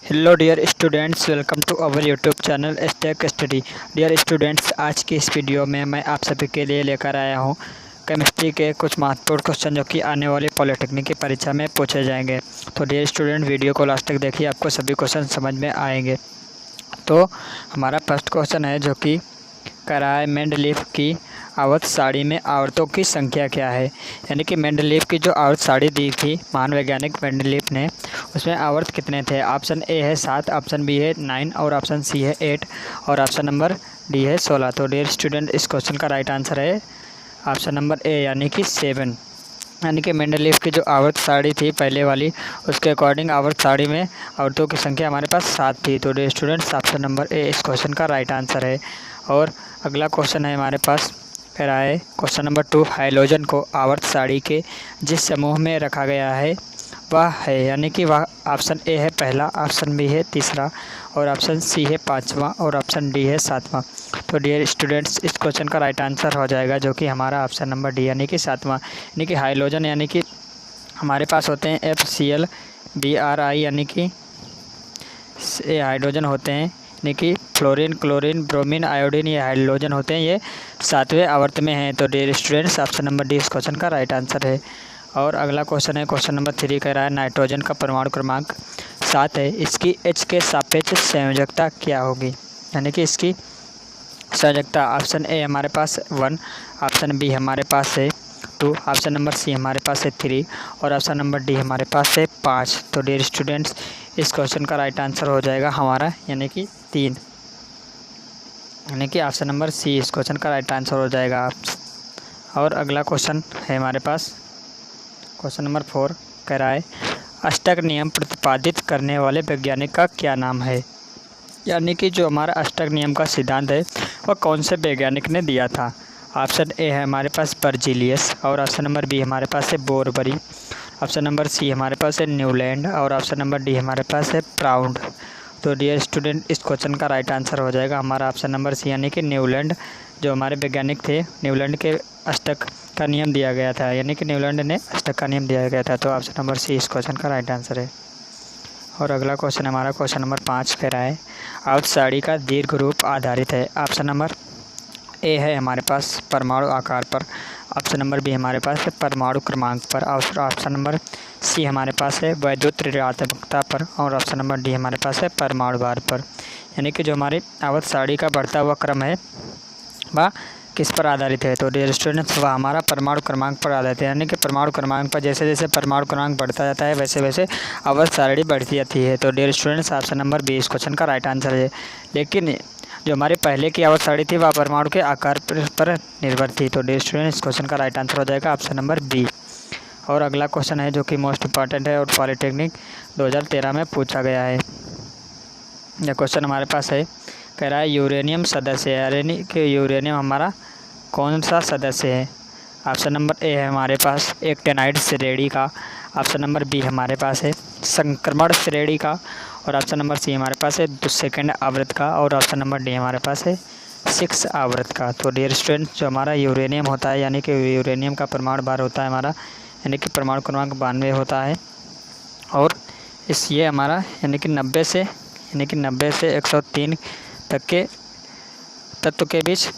Hello dear students, welcome to our YouTube channel stake study. Dear students, आज की इस video में मैं आप सभी के लिए लेकर आया हूं केमिस्ट्री के कुछ महत्वपूर्ण क्वेश्चन जो कि आने वाली पॉलिटेक्निक की परीक्षा में पूछे जाएंगे। तो डियर स्टूडेंट, वीडियो को लास्ट तक देखिए, आपको सभी क्वेश्चन समझ में आएंगे। तो हमारा फर्स्ट क्वेश्चन है जो कि कराए मेंडलीफ की आवर्त सारणी में आवर्तों की संख्या क्या है। यानी कि मेंडलीफ की जो आवर्त सारणी दी थी महान वैज्ञानिक मेंडलीफ ने, उसमें आवर्त कितने थे। ऑप्शन ए है 7, ऑप्शन बी है 9 और ऑप्शन सी है 8 और ऑप्शन नंबर डी है 16। तो डियर स्टूडेंट, इस क्वेश्चन का राइट आंसर है ऑप्शन नंबर ए यानी कि 7। यानी कि मेंडलीफ की जो आवर्त सारणी थी पहले वाली, उसके अकॉर्डिंग आवर्त सारणी में आवर्तों की संख्या हमारे पास 7 थी। तो dear students, option number A इस क्वेश्चन का राइट आंसर है। और अगला क्वेश्चन है हमारे पास, कह रहा है क्वेश्चन नंबर 2, हाइड्रोजन को आवर्त सारणी के जिस समूह में रखा गया है वह है। यानी कि वह ऑप्शन ए है पहला, ऑप्शन बी है तीसरा और ऑप्शन सी है 5वां और ऑप्शन डी है 7वां। तो डियर स्टूडेंट्स, इस क्वेश्चन का राइट आंसर हो जाएगा जो कि हमारा ऑप्शन नंबर डी यानी कि 7वां। यानी कि हाइड्रोजन यानी कि हमारे पास होते हैं FCl BRI, यानी कि हाइड्रोजन होते हैं। यानी कि फ्लोरीन, क्लोरीन, ब्रोमीन, आयोडीन, ये हाइड्रोजन होते हैं, ये 7वें आवर्त में हैं। तो dear students, option number D इस क्वेश्चन का राइट आंसर है। और अगला क्वेश्चन है क्वेश्चन नंबर 3, कह रहा है नाइट्रोजन का परमाणु क्रमांक 7 है, इसकी H के सापेक्ष संयोजकता क्या होगी। यानी कि इसकी संयोजकता ऑप्शन ए हमारे पास 1, ऑप्शन बी हमारे पास है 2, ऑप्शन नंबर सी हमारे पास है 3 और ऑप्शन नंबर डी हमारे पास है 5। तो डियर स्टूडेंट्स, इस क्वेश्चन का राइट आंसर हो जाएगा हमारा यानी कि 3, यानी कि ऑप्शन नंबर सी इस क्वेश्चन का राइट आंसर हो जाएगा। और अगला क्वेश्चन है हमारे पास क्वेश्चन नंबर 4, कह रहा है अष्टक नियम प्रतिपादित करने वाले वैज्ञानिक का क्या नाम है। यानी कि जो हमारा अष्टक नियम का सिद्धांत है वह कौन से वैज्ञानिक ने दिया था। ऑप्शन ए है हमारे पास बर्जीलियस और ऑप्शन नंबर बी हमारे पास है बोरबरी, ऑप्शन नंबर सी हमारे पास है न्यूलैंड और ऑप्शन नंबर डी हमारे पास है प्राउड। तो डियर स्टूडेंट, इस क्वेश्चन का राइट आंसर हो जाएगा हमारा ऑप्शन नंबर सी यानी कि न्यूलैंड। जो हमारे वैज्ञानिक थे, न्यूलैंड के अष्टक का नियम दिया गया था, यानी कि न्यूलैंड ने अष्टक का नियम दिया गया था। तो ऑप्शन नंबर सी इस क्वेश्चन का राइट आंसर है। और अगला क्वेश्चन हमारा क्वेश्चन नंबर 5 कह रहा है आवर्त सारणी का दीर्घ रूप आधारित है। ऑप्शन नंबर ए है हमारे पास परमाणु आकार पर, ऑप्शन नंबर बी हमारे पास है परमाणु क्रमांक पर, और ऑप्शन नंबर सी हमारे पास है वैद्युत ऋणात्मकता पर और ऑप्शन नंबर डी हमारे पास है परमाणु भार पर। यानी कि जो हमारी आवर्त सारणी का बढ़ता हुआ क्रम है वह किस पर आधारित है। तो डियर स्टूडेंट्स, वह हमारा परमाणु क्रमांक पर आधारित है। यानी कि परमाणु क्रमांक पर जैसे जैसे परमाणु क्रमांक बढ़ता जाता है वैसे वैसे आवर्त सारणी बढ़ती जाती है। तो dear students, option number B इस क्वेश्चन का राइट आंसर है। लेकिन जो हमारे पहले की आवर्त सारणी थी वह परमाणु के आकार पर निर्भर थी। तो डियर स्टूडेंट्स, इस क्वेश्चन का राइट आंसर हो जाएगा ऑप्शन नंबर बी। और अगला क्वेश्चन है जो कि मोस्ट इंपॉर्टेंट है और पॉलिटेक्निक 2013 में पूछा गया है। यह क्वेश्चन हमारे पास है, कह रहा है यूरेनियम सदस्य है। यानी कि यूरेनियम हमारा कौन सा सदस्य है। ऑप्शन नंबर ए है हमारे पास एक्टेनाइड श्रेणी का, ऑप्शन नंबर बी हमारे पास है संक्रमण श्रेणी का और ऑप्शन नंबर सी हमारे पास है 2 आवृत्त का और ऑप्शन नंबर डी हमारे पास है 6 आवृत्त का। तो डियर स्टूडेंट, जो हमारा यूरेनियम होता है, यानी कि यूरेनियम का परमाणु भार होता है हमारा, यानी कि परमाणु क्रमांक 92 होता है और ये हमारा यानी कि 90 से 103 तक के तत्व के बीच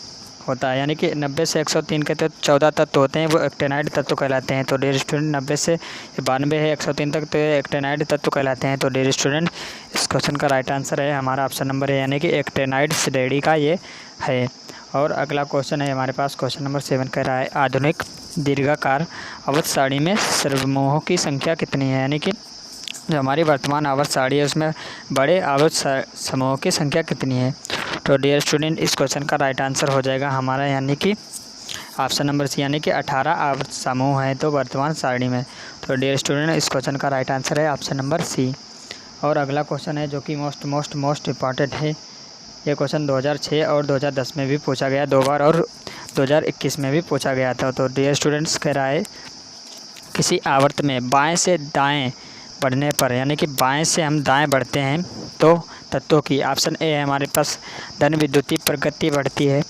होता है। यानी कि 90 से 103 के तत्व 14 तत्व होते हैं, वो एक्टेनाइड तत्व कहलाते हैं। तो डियर स्टूडेंट, 90 से 92 है 103 तक, तो ये एक्टेनाइड तत्व कहलाते हैं। तो डियर स्टूडेंट, इस क्वेश्चन का राइट आंसर है हमारा ऑप्शन नंबर है यानी कि एक्टेनाइड श्रेणी का ये है। और अगला क्वेश्चन है हमारे पास क्वेश्चन नंबर 7, कह रहा है आधुनिक दीर्घाकार आवर्त सारणी में सर्वमोहों की संख्या कितनी है। यानी कि जो हमारी वर्तमान आवर्त सारणी है उसमें बड़े आवर्त समूहों की संख्या कितनी है। तो डियर स्टूडेंट, इस क्वेश्चन का राइट आंसर हो जाएगा हमारा यानी कि ऑप्शन नंबर सी यानी कि 18 आवर्त समूह है तो वर्तमान सारणी में। तो डियर स्टूडेंट, इस क्वेश्चन का राइट आंसर है ऑप्शन नंबर सी। और अगला क्वेश्चन है जो कि मोस्ट इम्पॉर्टेंट है। ये क्वेश्चन 2006 और 2010 में भी पूछा गया 2 बार और 2021 में भी पूछा गया था। तो डियर स्टूडेंट्स, कह रहा है किसी आवर्त में बाएँ से दाएँ बढ़ने पर, यानी कि बाएं से हम दाएं बढ़ते हैं तो तत्वों की, ऑप्शन ए है हमारे पास धन विद्युतीय प्रगति बढ़ती है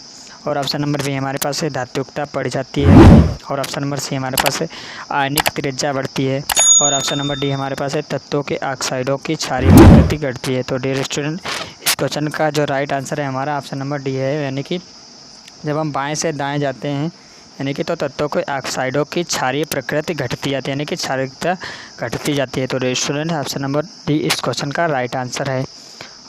और ऑप्शन नंबर बी हमारे पास है धात्विकता बढ़ जाती है और ऑप्शन नंबर सी हमारे पास है आयनिक त्रिज्या बढ़ती है और ऑप्शन नंबर डी हमारे पास है तत्वों के ऑक्साइडों की क्षारीय प्रकृति घटती है। तो डियर स्टूडेंट, इस क्वेश्चन का जो राइट आंसर है हमारा ऑप्शन नंबर डी है, यानी कि जब हम बाएं से दाएं जाते हैं यानी कि तो तत्वों के ऑक्साइडों की क्षारीय प्रकृति घटती जाती है, यानी कि क्षारीयता घटती जाती है। तो dear student, option number D इस क्वेश्चन का राइट आंसर है।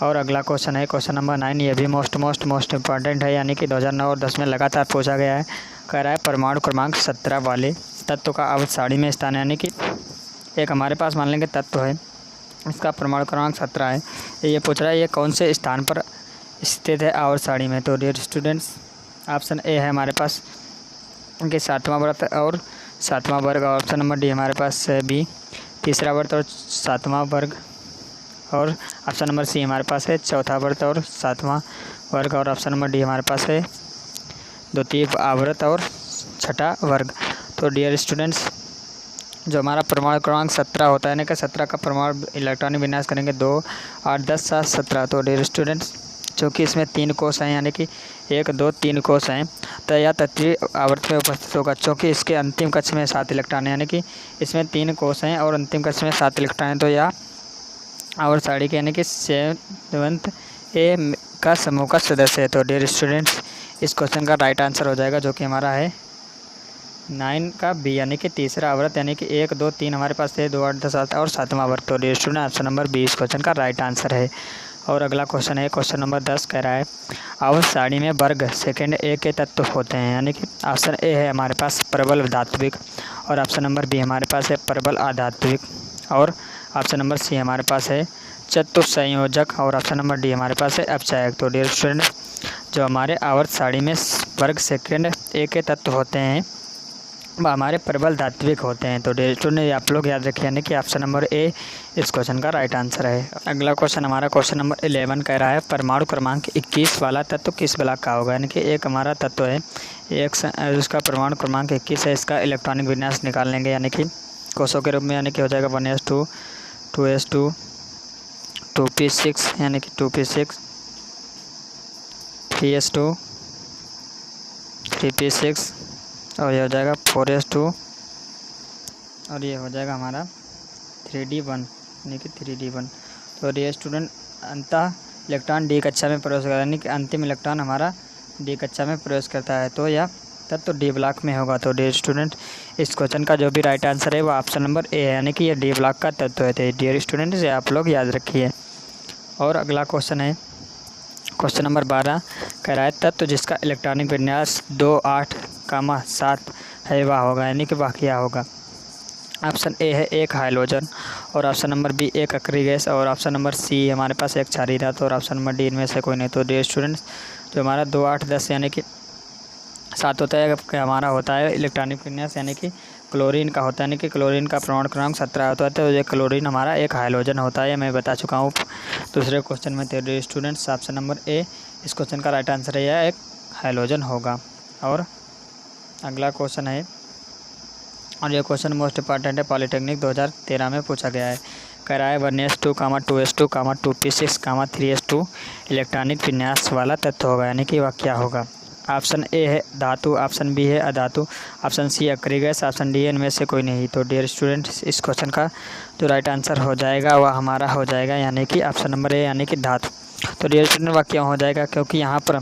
और अगला क्वेश्चन है क्वेश्चन नंबर 9। ये भी मोस्ट इंपॉर्टेंट है, यानी कि 2009 और 10 में लगातार पूछा गया है। कह रहा है परमाणु क्रमांक 17 वाले तत्व का अवध सारणी में स्थान है, यानी कि एक हमारे पास मान लेंगे तत्व है, इसका परमाणु क्रमांक 17 है। ये पूछ रहा है ये कौन से स्थान पर स्थित है आवर्त सारणी में। तो डियर स्टूडेंट्स, ऑप्शन ए है हमारे पास कि 7वां व्रत और 7वां वर्ग। और ऑप्शन नंबर डी हमारे पास बी तीसरा व्रत और 7वां वर्ग। और ऑप्शन नंबर सी हमारे पास है चौथा व्रत और 7वां वर्ग। और ऑप्शन नंबर डी हमारे पास है द्वितीय आवर्त और 6ठा वर्ग। तो डियर स्टूडेंट्स, जो हमारा परमाणु क्रमांक 17 होता है, यानी कि 17 का परमाणु इलेक्ट्रॉनिक विन्यास करेंगे 2, 8, 10, 7, 17। तो डियर स्टूडेंट्स, चूँकि इसमें 3 कोष हैं, यानी कि 1, 2, 3 कोष हैं, तो यह तत्वीय आवर्त में उपस्थित होगा। चूँकि इसके अंतिम कक्ष में 7 इलेक्ट्रॉन है, यानी कि इसमें 3 कोष हैं और अंतिम कक्ष में 7 इलेक्ट्रॉन हैं, तो यह आवर्त सारणी के यानी कि 7th ए का समूह का सदस्य है। तो डियर स्टूडेंट्स, इस क्वेश्चन का राइट आंसर हो जाएगा जो कि हमारा है 9 का बी, यानी कि तीसरा आवर्त, यानी कि 1, 2, 3 हमारे पास थे, 2, 8, 10, 7 और 7वां वर्ग। तो dear student, option number B इस क्वेश्चन का राइट आंसर है। और अगला क्वेश्चन है क्वेश्चन नंबर 10। कह रहा है आवर्त सारणी में वर्ग सेकंड ए के तत्व होते हैं, यानी कि ऑप्शन ए है हमारे पास प्रबल धात्विक। और ऑप्शन नंबर बी हमारे पास है प्रबल अधात्विक। और ऑप्शन नंबर सी हमारे पास है चतुस्संयोजक। और ऑप्शन नंबर डी हमारे पास है अपचायक। तो डियर स्टूडेंट, जो हमारे आवर्त सारणी में वर्ग सेकंड ए के तत्व होते हैं वह हमारे प्रबल धात्विक होते हैं। तो डियर स्टूडेंट, आप लोग याद रखिए, यानी कि ऑप्शन नंबर ए इस क्वेश्चन का राइट आंसर है। अगला क्वेश्चन हमारा क्वेश्चन नंबर 11 कह रहा है परमाणु क्रमांक 21 वाला तत्व किस ब्लॉक का होगा। यानी कि एक हमारा तत्व है, उसका परमाणु क्रमांक 21 है, इसका इलेक्ट्रॉनिक विन्यास निकाल लेंगे, यानी कि कोषों के रूप में, यानी कि हो जाएगा 1s2, 2s2, 2p6, यानी कि 2p6, 3s2, 3p6 और ये हो जाएगा 4s2 और ये हो जाएगा हमारा 3d1, यानी कि 3d1। तो डियर स्टूडेंट, अंतः इलेक्ट्रॉन डी कक्षा में प्रवेश करता है, यानी कि अंतिम इलेक्ट्रॉन हमारा डी कक्षा में प्रवेश करता है, तो यह तत्व डी ब्लॉक में होगा। तो डियर स्टूडेंट, इस क्वेश्चन का जो भी राइट आंसर है वो ऑप्शन नंबर ए है, यानी कि ये डी ब्लॉक का तत्व है। तो डियर स्टूडेंट, इसे आप लोग याद रखिए। और अगला क्वेश्चन है क्वेश्चन नंबर 12। कह रहा है तत्व जिसका इलेक्ट्रॉनिक विन्यास 2, 8, 7 है वह होगा, यानी कि वह क्या होगा। ऑप्शन ए है एक हाइड्रोजन। और ऑप्शन नंबर बी एक अक्रिय गैस। और ऑप्शन नंबर सी हमारे पास एक क्षारीय धातु। और ऑप्शन नंबर डी इनमें से कोई नहीं। तो डियर स्टूडेंट्स, जो हमारा 2, 8, 10 यानी कि 7 होता है, हमारा होता है इलेक्ट्रॉनिक विन्यास, यानी कि क्लोरीन का होता है, यानी कि क्लोरीन का परमाणु क्रमांक 17 होता है। तो ये क्लोरीन हमारा एक हाइड्रोजन होता है, मैं बता चुका हूँ दूसरे क्वेश्चन में। तो dear students, option number A इस क्वेश्चन का राइट आंसर है, यह एक हाइड्रोजन होगा। और अगला क्वेश्चन है, और यह क्वेश्चन मोस्ट इंपॉर्टेंट है, पॉलिटेक्निक 2013 में पूछा गया है। कह रहा है 1s2, 2s2, 2p6, 3s2 electronic विन्यास वाला तत्व होगा, यानी कि वह क्या होगा। ऑप्शन ए है धातु, ऑप्शन बी है अधातु, ऑप्शन सी अक्रिय गैस, ऑप्शन डी इनमें से कोई नहीं। तो डियर स्टूडेंट्स, इस क्वेश्चन का जो राइट आंसर हो जाएगा वह हमारा हो जाएगा, यानी कि ऑप्शन नंबर ए, यानी कि धातु। तो डियर स्टूडेंट, वह क्यों हो जाएगा, क्योंकि यहाँ पर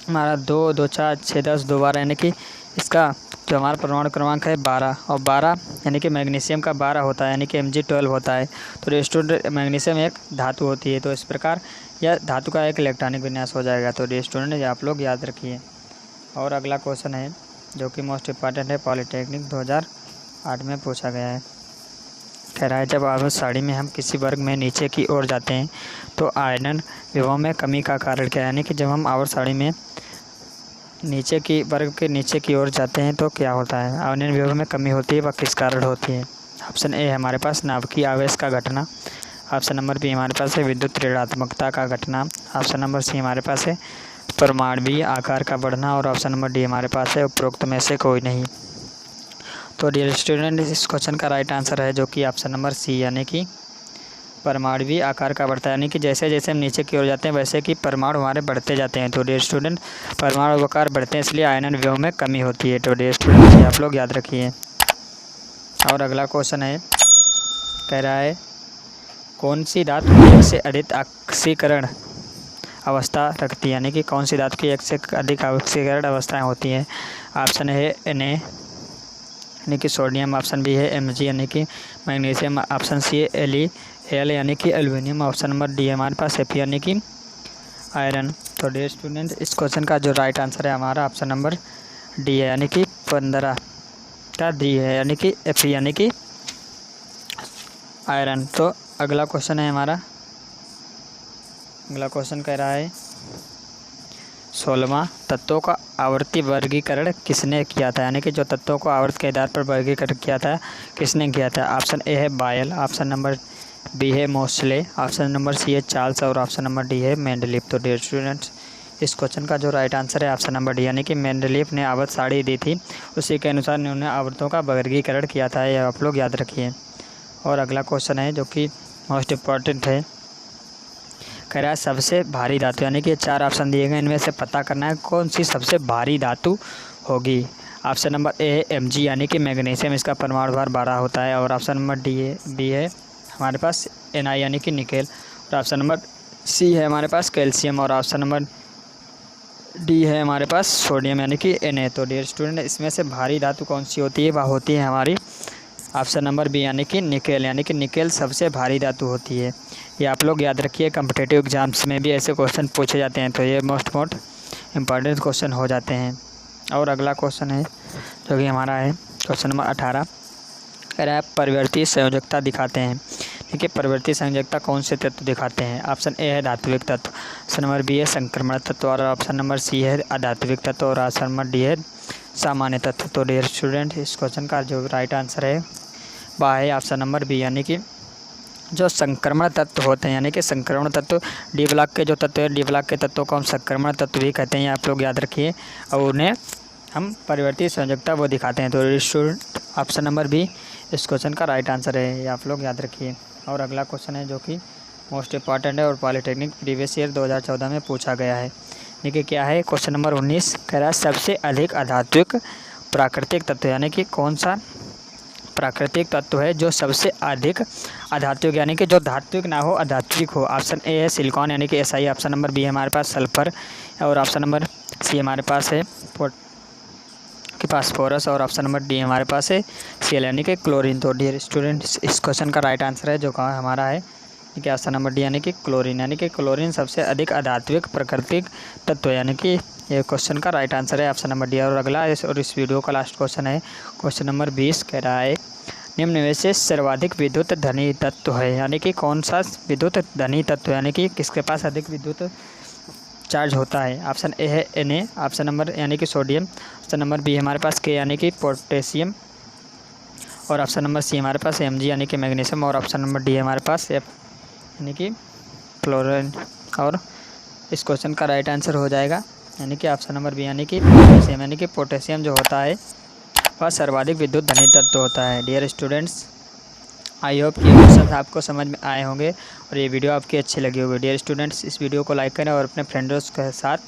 हमारा 2, 2, 4, 6, 10, 2, 12, यानी कि इसका जो हमारा परमाणु क्रमांक है 12 और 12 यानी कि मैग्नीशियम का 12 होता है, यानी कि Mg12 होता है। तो डियर स्टूडेंट, मैग्नीशियम एक धातु होती है, तो इस प्रकार यह धातु का एक इलेक्ट्रॉनिक विन्यास हो जाएगा। तो डियर स्टूडेंट, ये आप लोग याद रखिए। और अगला क्वेश्चन है जो कि मोस्ट इंपॉर्टेंट है, पॉलिटेक्निक 2008 में पूछा गया है। कह रहा है जब आवर्त सारणी में हम किसी वर्ग में नीचे की ओर जाते हैं तो आयनन विभव में कमी का कारण क्या है। यानी कि जब हम आवर्त सारणी में नीचे की वर्ग के नीचे की ओर जाते हैं तो क्या होता है, आयनन विभव में कमी होती है, वह किस कारण होती है। ऑप्शन ए हमारे पास नाभिकीय आवेश का घटना। ऑप्शन नंबर बी हमारे पास है विद्युत ऋणात्मकता का घटना। ऑप्शन नंबर सी हमारे पास है परमाणुवीय आकार का बढ़ना। और ऑप्शन नंबर डी हमारे पास है उपरोक्त में से कोई नहीं। तो डियर स्टूडेंट, इस क्वेश्चन का राइट आंसर है जो कि ऑप्शन नंबर सी, यानी कि परमाणुवीय आकार का बढ़ता है, यानी कि जैसे जैसे हम नीचे की ओर जाते हैं वैसे कि परमाणु हमारे बढ़ते जाते हैं। तो डियर स्टूडेंट, परमाणु आकार बढ़ते हैं, इसलिए आयनन विभव में कमी होती है। तो डियर स्टूडेंट, आप लोग याद रखिए। और अगला क्वेश्चन है कह रहा है कौन सी धातु एक से अधिक ऑक्सीकरण अवस्था रखती है, यानी कि कौन सी धातु की एक से अधिक ऑक्सीकरण अवस्थाएं होती हैं। ऑप्शन है Na यानी कि सोडियम, ऑप्शन बी है Mg यानी कि मैग्नीशियम, ऑप्शन सी है Al यानी कि एल्यूमिनियम, ऑप्शन नंबर डी हमारे पास Fe यानी कि आयरन। तो डियर स्टूडेंट, इस क्वेश्चन का जो राइट आंसर है हमारा ऑप्शन नंबर डी है, यानी कि 15 का डी है, यानी कि Fe यानी कि आयरन। तो अगला क्वेश्चन है हमारा, अगला क्वेश्चन कह रहा है 16वां तत्वों का आवर्ती वर्गीकरण किसने किया था, यानी कि जो तत्वों को आवर्त के आधार पर वर्गीकरण किया था किसने किया था। ऑप्शन ए है बायल, ऑप्शन नंबर बी है मोस्ले, ऑप्शन नंबर सी है चार्ल्स और ऑप्शन नंबर डी है मेंडलीफ। तो डियर स्टूडेंट्स, इस क्वेश्चन का जो राइट आंसर है ऑप्शन नंबर डी, यानी कि मेंडलीफ ने आवर्त सारणी दी थी, उसी के अनुसार उन्होंने आवर्तों का वर्गीकरण किया था, यह आप लोग याद रखिए। और अगला क्वेश्चन है जो कि मोस्ट इम्पॉर्टेंट है, कह रहा है सबसे भारी धातु, यानी कि 4 ऑप्शन दिए गए, इनमें से पता करना है कौन सी सबसे भारी धातु होगी। ऑप्शन नंबर ए है Mg यानी कि मैग्नीशियम, इसका परमाणु भार 12 होता है, और ऑप्शन नंबर बी है हमारे पास Na यानी कि निकेल, और ऑप्शन नंबर सी है हमारे पास कैल्शियम, और ऑप्शन नंबर डी है हमारे पास सोडियम यानी कि Na। तो डियर स्टूडेंट, इसमें से भारी धातु कौन सी होती है, वह होती है हमारी ऑप्शन नंबर बी यानी कि निकेल, यानी कि निकेल सबसे भारी धातु होती है। ये आप लोग याद रखिए, कम्पिटिटिव एग्जाम्स में भी ऐसे क्वेश्चन पूछे जाते हैं, तो ये मोस्ट इम्पॉर्टेंट क्वेश्चन हो जाते हैं। और अगला क्वेश्चन है जो कि हमारा है क्वेश्चन नंबर 18, कह रहा है परिवर्ती संयोजकता दिखाते हैं, ठीक है। परिवर्ती संयोजकता कौन से तत्व दिखाते हैं। ऑप्शन ए है धात्विक तत्व, ऑप्शन नंबर बी है संक्रमण तत्व, और ऑप्शन नंबर सी है अधात्विक तत्व, और ऑप्शन नंबर डी है सामान्य तत्व। तो डियर स्टूडेंट, इस क्वेश्चन का जो राइट आंसर है वह है ऑप्शन नंबर बी, यानी कि जो संक्रमण तत्व होते हैं, यानी कि संक्रमण तत्व डी ब्लॉक के जो तत्व है, डी ब्लॉक के तत्वों को हम संक्रमण तत्व भी कहते हैं, आप लोग याद रखिए, और उन्हें हम परिवर्ती संयोजकता वो दिखाते हैं। तो स्टूडेंट, ऑप्शन नंबर बी इस क्वेश्चन का राइट आंसर है, ये आप लोग याद रखिए। और अगला क्वेश्चन है जो कि मोस्ट इंपॉर्टेंट है और पॉलिटेक्निक प्रीवियस ईयर 2014 में पूछा गया है, देखिए क्या है। क्वेश्चन नंबर 19 कह रहा है सबसे अधिक अधात्विक प्राकृतिक तत्व, यानी कि कौन सा प्राकृतिक तत्व है जो सबसे अधिक अधात्विक, यानी कि जो धात्विक ना हो अधात्विक हो। ऑप्शन ए है सिलिकॉन यानी कि Si, ऑप्शन नंबर बी है हमारे पास सल्फर, और ऑप्शन नंबर सी हमारे पास है फास्फोरस, और ऑप्शन नंबर डी हमारे पास है Cl यानी कि क्लोरीन। तो डियर स्टूडेंट्स, इस क्वेश्चन का राइट आंसर है जो कहा हमारा है कि ऑप्शन नंबर डी यानी कि क्लोरीन, यानी कि क्लोरीन सबसे अधिक अधात्विक प्राकृतिक तत्व, यानी कि ये क्वेश्चन का राइट आंसर है ऑप्शन नंबर डी। और अगला इस वीडियो का लास्ट क्वेश्चन है क्वेश्चन नंबर 20, कह रहा है निम्न में से सर्वाधिक विद्युत धनी तत्व है, यानी कि कौन सा विद्युत धनी तत्व, यानी कि किसके पास अधिक विद्युत चार्ज होता है। ऑप्शन ए है Na, ऑप्शन नंबर यानी कि सोडियम, ऑप्शन नंबर बी हमारे पास K यानी कि पोटेशियम, और ऑप्शन नंबर सी हमारे पास Mg यानी कि मैग्नीशियम, और ऑप्शन नंबर डी हमारे पास F यानी कि फ्लोरीन। और इस क्वेश्चन का राइट आंसर हो जाएगा यानी कि ऑप्शन नंबर बी यानी कि पोटेशियम, यानी कि पोटेशियम जो होता है वह सर्वाधिक विद्युत धनी तत्व होता है। डियर स्टूडेंट्स, आई होप ये क्वेश्चन आपको समझ में आए होंगे और ये वीडियो आपकी अच्छी लगी होगी। डियर स्टूडेंट्स, इस वीडियो को लाइक करें और अपने फ्रेंड्स के साथ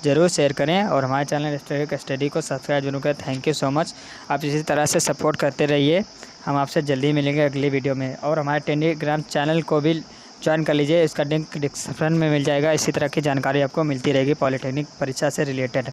ज़रूर शेयर करें, और हमारे चैनल स्टडी को सब्सक्राइब जरूर करें। थैंक यू सो मच, आप इसी तरह से सपोर्ट करते रहिए। हम आपसे जल्दी मिलेंगे अगली वीडियो में, और हमारे टेलीग्राम चैनल को भी ज्वाइन कर लीजिए, इसका लिंक डिस्क्रिप्शन में मिल जाएगा। इसी तरह की जानकारी आपको मिलती रहेगी पॉलिटेक्निक परीक्षा से रिलेटेड।